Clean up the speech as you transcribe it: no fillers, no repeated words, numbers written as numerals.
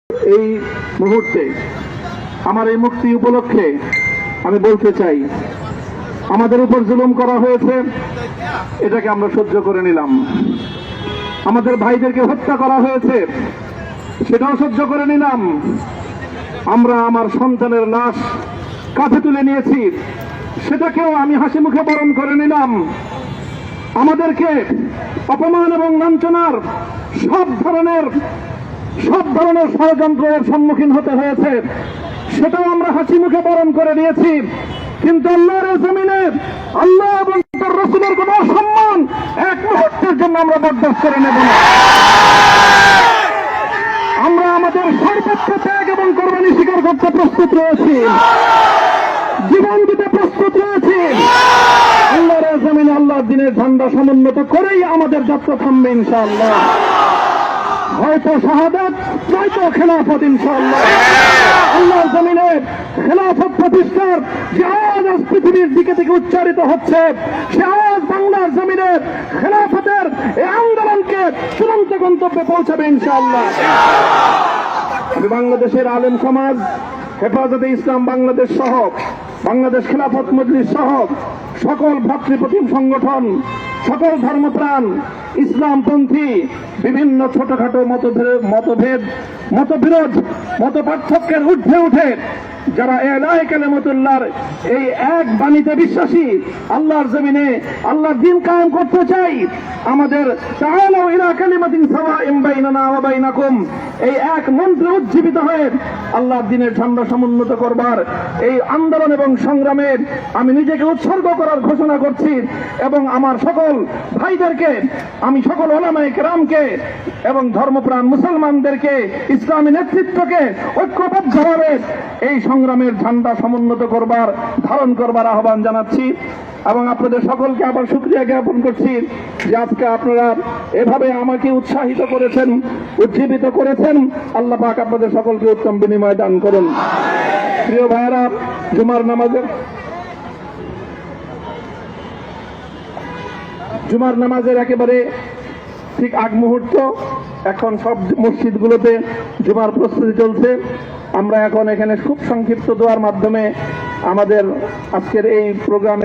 এই মুহূর্তে আমার এই মুক্তি উপলক্ষে আমি বলতে চাই, আমাদের উপর জুলুম করা হয়েছে, এটাকে আমরা সহ্য করে নিলাম। আমাদের ভাইদেরকে হত্যা করা হয়েছে, সেটাও সহ্য করে নিলাম। আমরা আমার সন্তানের লাশ কাঁধে তুলে নিয়েছি, সেটাকেও আমি হাসি মুখে বরণ করে নিলাম। আমাদেরকে অপমান এবং লাঞ্ছনার সব ধরনের ষড়যন্ত্রের সম্মুখীন হতে হয়েছে, সেটাও আমরা হাসি মুখে বরণ করে নিয়েছি। কিন্তু আল্লাহর জমিনে আল্লাহ এবং তার রাসূলের কোন সম্মান এক মুহূর্তের জন্য আমরা বরদাস্ত করে নেব না। আমরা আমাদের সর্বোচ্চ ত্যাগ এবং কোরবানি স্বীকার করতে প্রস্তুত রয়েছি, জীবন দিতে প্রস্তুত রয়েছি। আল্লাহর জমিনে আল্লাহর দ্বীনের ঝান্ডা সমুন্নত করেই আমাদের যাত্রা থামবে ইনশাআল্লাহ। হয়তো শাহাদাত, নয়তো খেলাফত ইনশাআল্লাহ। আল্লাহর জমিনে খেলাফত প্রতিষ্ঠার যে আওয়াজ আজ পৃথিবীর দিকে থেকে উচ্চারিত হচ্ছে, সে আওয়াজ বাংলার জমিনে খেলাফতের এই আন্দোলনকে চূড়ান্ত গন্তব্যে পৌঁছাবে ইনশাআল্লাহ। আমি বাংলাদেশের আলেম সমাজ, হেফাজতে ইসলাম বাংলাদেশ সহ বাংলাদেশ খেলাফত মজলিস সহ সকল ভ্রাতৃপ্রতিম সংগঠন, সকল ধর্মপ্রাণ, ইসলামপন্থী বিভিন্ন ছোটখাটো মতভেদ, মতবিরোধ, মত পার্থক্যের ঊর্ধ্বে উঠে যারা এলাহে কালিমাতুল্লাহর এই এক বাণীতে বিশ্বাসী, আল্লাহর জমিনে আল্লাহর দ্বীন কায়েম করতে চাই, আমাদের তাআলাউ ইলা কালিমাতিন সাওয়াইন বাইনানা ওয়া বাইনাকুম এই এক মন্ত্রে উজ্জীবিত হয়ে আল্লাহর দ্বীনের ঝান্ডা সমুন্নত করবার এই আন্দোলন এবং সংগ্রামে আমি নিজেকে উৎসর্গ করার ঘোষণা করছি। এবং আমার সকল ভাইদেরকে, আমি সকল উলামায়ে কেরামকে এবং ধর্মপ্রাণ মুসলমানদেরকে, ইসলামী নেতৃত্বকে ঐক্যবদ্ধভাবে এই সংগ্রামের ঝান্ডা সমুন্নত করবার, ধারণ করবার আহ্বান জানাচ্ছি। এবং আপনাদের সকলকে আবার শুকরিয়া জ্ঞাপন করছি যে আজকে আপনারা এভাবে আমাকে উৎসাহিত করেছেন, উজ্জীবিত করেছেন। আল্লাহ পাক আপনাদের সকলকে উত্তম বিনিময় দান করুন। প্রিয় ভাইয়েরা, জুমার নামাজের একেবারে ঠিক আগ মুহূর্ত, এখন সব মসজিদগুলোতে জুমার প্রস্তুতি চলছে। আমরা এখন এখানে খুব সংক্ষিপ্ত দোয়ার মাধ্যমে আমাদের আজকের এই প্রোগ্রামে